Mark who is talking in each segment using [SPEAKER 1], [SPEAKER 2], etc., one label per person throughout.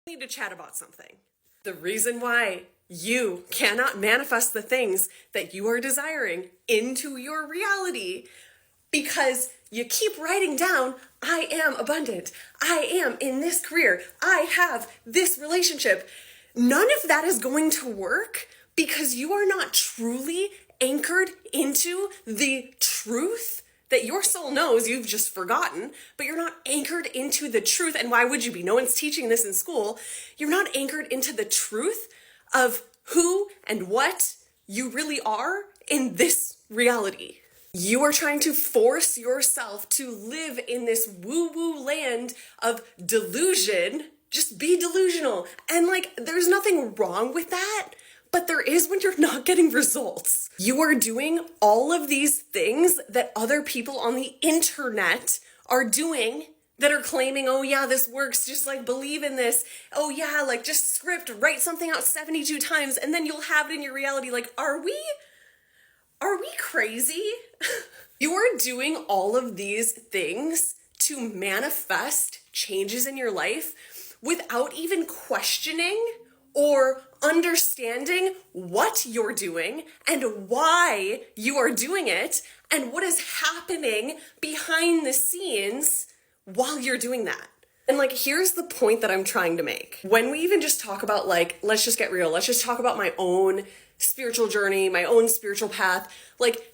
[SPEAKER 1] Need to chat about something. The reason why you cannot manifest the things that you are desiring into your reality, because you keep writing down, I am abundant, I am in this career, I have this relationship. None of that is going to work because you are not truly anchored into the truth that your soul knows you've just forgotten, but you're not anchored into the truth. And why would you be? No one's teaching this in school. You're not anchored into the truth of who and what you really are in this reality. You are trying to force yourself to live in this woo-woo land of delusion. Just be delusional. And there's nothing wrong with that. But there is when you're not getting results. You are doing all of these things that other people on the internet are doing that are claiming, oh yeah, this works, just believe in this. Oh yeah, just script, write something out 72 times and then you'll have it in your reality. Are we crazy? You are doing all of these things to manifest changes in your life without even questioning or understanding what you're doing and why you are doing it and what is happening behind the scenes while you're doing that. And here's the point that I'm trying to make. When we even just talk about let's just get real, let's just talk about my own spiritual journey, my own spiritual path,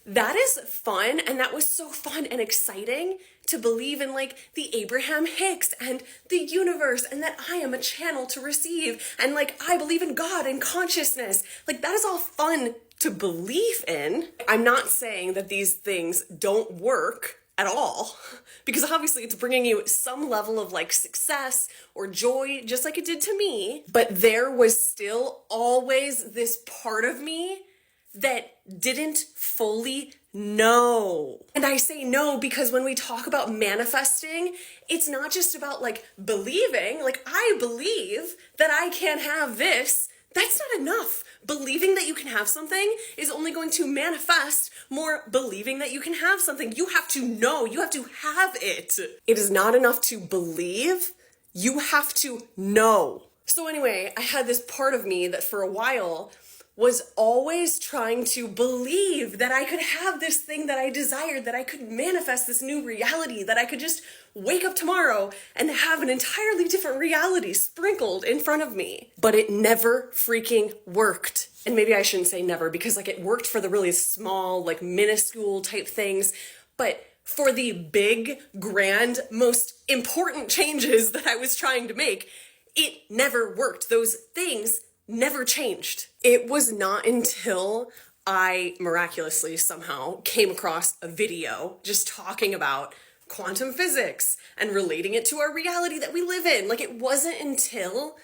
[SPEAKER 1] that is fun. And that was so fun and exciting to believe in the Abraham Hicks and the universe and that I am a channel to receive. And I believe in God and consciousness. That is all fun to believe in. I'm not saying that these things don't work at all, because obviously it's bringing you some level of success or joy, just like it did to me. But there was still always this part of me that didn't fully know. And I say no because when we talk about manifesting, it's not just about believing, I believe that I can have this. That's not enough. Believing that you can have something is only going to manifest more believing that you can have something. You have to know, you have to have it. It is not enough to believe, you have to know. So anyway, I had this part of me that for a while was always trying to believe that I could have this thing that I desired, that I could manifest this new reality, that I could just wake up tomorrow and have an entirely different reality sprinkled in front of me. But it never freaking worked. And maybe I shouldn't say never, because it worked for the really small, minuscule type things. But for the big, grand, most important changes that I was trying to make, it never worked. Those things never changed. It was not until I miraculously somehow came across a video just talking about quantum physics and relating it to our reality that we live in. It wasn't until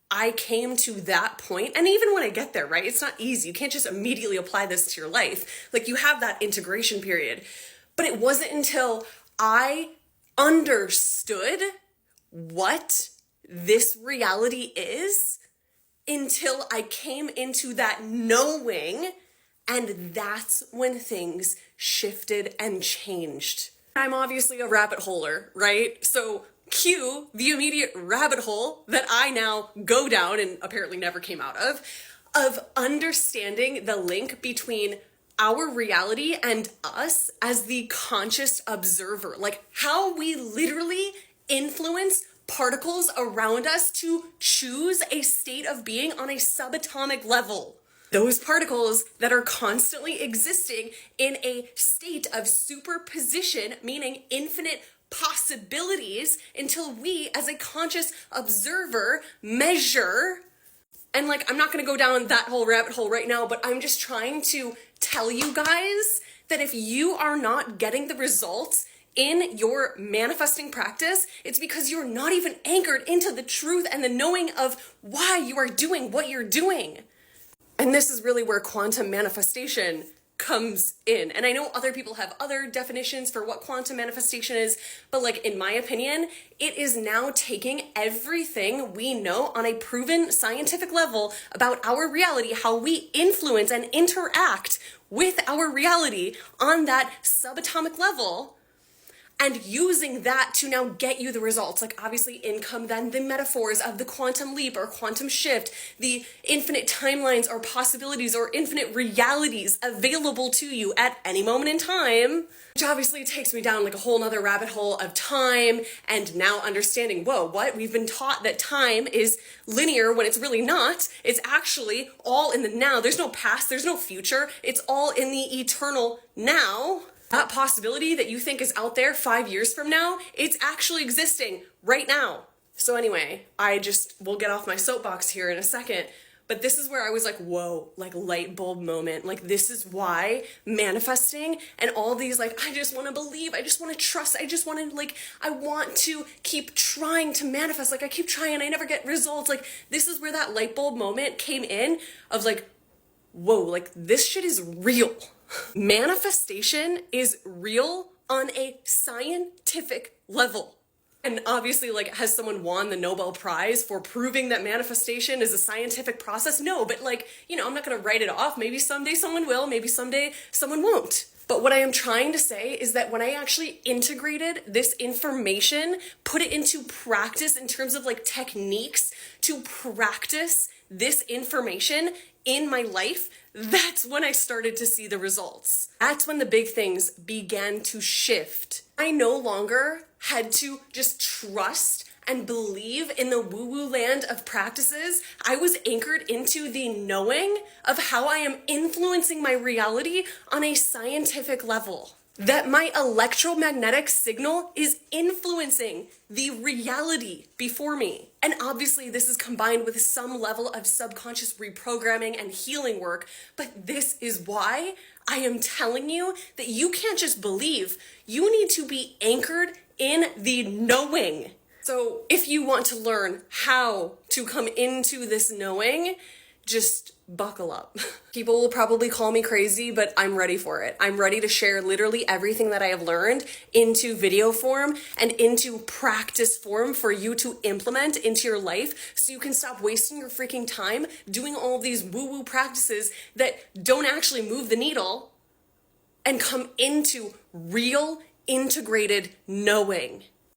[SPEAKER 1] I came to that point, and even when I get there, right, it's not easy. You can't just immediately apply this to your life. You have that integration period. But it wasn't until I understood what this reality is until I came into that knowing, and that's when things shifted and changed. I'm obviously a rabbit holer, right? So cue the immediate rabbit hole that I now go down and apparently never came out of understanding the link between our reality and us as the conscious observer, how we literally influence particles around us to choose a state of being on a subatomic level. Those particles that are constantly existing in a state of superposition, meaning infinite possibilities, until we as a conscious observer measure. And I'm not going to go down that whole rabbit hole right now, but I'm just trying to tell you guys that if you are not getting the results in your manifesting practice, it's because you're not even anchored into the truth and the knowing of why you are doing what you're doing. And this is really where quantum manifestation comes in. And I know other people have other definitions for what quantum manifestation is, but in my opinion, it is now taking everything we know on a proven scientific level about our reality, how we influence and interact with our reality on that subatomic level, and using that to now get you the results. Like obviously income, then the metaphors of the quantum leap or quantum shift, the infinite timelines or possibilities or infinite realities available to you at any moment in time, which obviously takes me down like a whole nother rabbit hole of time and now understanding, whoa, what? We've been taught that time is linear when it's really not. It's actually all in the now. There's no past, there's no future. It's all in the eternal now. That possibility that you think is out there 5 years from now, it's actually existing right now. So anyway, we'll get off my soapbox here in a second, but this is where I was like, whoa, like light bulb moment. Like this is why manifesting and all these, like, I just want to believe, I just want to trust, I want to keep trying to manifest. Like I keep trying, I never get results. Like this is where that light bulb moment came in of like, whoa, like this shit is real. Manifestation is real on a scientific level. And obviously, like, has someone won the Nobel Prize for proving that manifestation is a scientific process? No, but like, I'm not gonna write it off. Maybe someday someone will, maybe someday someone won't. But what I am trying to say is that when I actually integrated this information, put it into practice in terms of like techniques to practice this information in my life, that's when I started to see the results. That's when the big things began to shift. I no longer had to just trust and believe in the woo-woo land of practices. I was anchored into the knowing of how I am influencing my reality on a scientific level. That my electromagnetic signal is influencing the reality before me. And obviously this is combined with some level of subconscious reprogramming and healing work, but this is why I am telling you that you can't just believe, you need to be anchored in the knowing. So if you want to learn how to come into this knowing, just buckle up. People will probably call me crazy, but I'm ready for it. I'm ready to share literally everything that I have learned into video form and into practice form for you to implement into your life so you can stop wasting your freaking time doing all these woo-woo practices that don't actually move the needle and come into real integrated knowing.